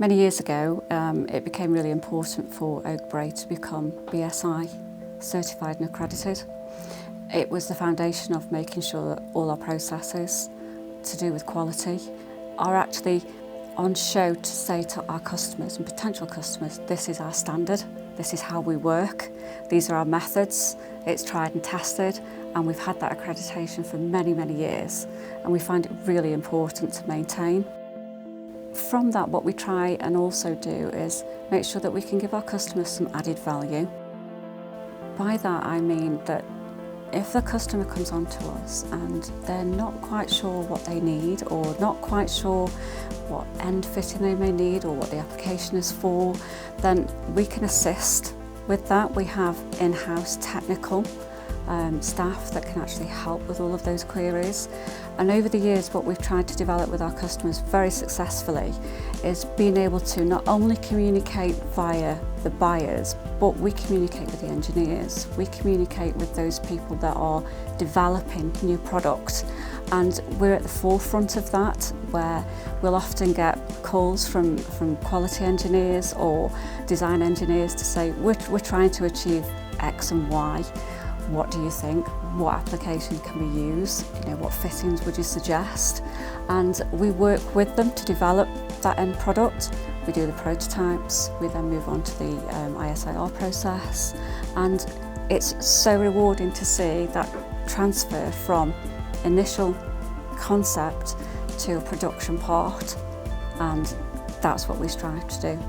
Many years ago, it became really important for Oakbray to become BSI certified and accredited. It was the foundation of making sure that all our processes to do with quality are actually on show to say to our customers and potential customers, this is our standard, this is how we work, these are our methods, it's tried and tested, and we've had that accreditation for many, many years, and we find it really important to maintain. From that, what we try and also do is make sure that we can give our customers some added value. By that I mean that if the customer comes on to us and they're not quite sure what they need or not quite sure what end fitting they may need or what the application is for, then we can assist with that. We have in-house technical staff that can actually help with all of those queries. And over the years, what we've tried to develop with our customers very successfully is being able to not only communicate via the buyers, but we communicate with the engineers. We communicate with those people that are developing new products. And we're at the forefront of that, where we'll often get calls from quality engineers or design engineers to say, we're trying to achieve X and Y. What do you think? What application can we use? What fittings would you suggest? And we work with them to develop that end product. We do the prototypes, we then move on to the ISIR process, and it's so rewarding to see that transfer from initial concept to a production part, and that's what we strive to do.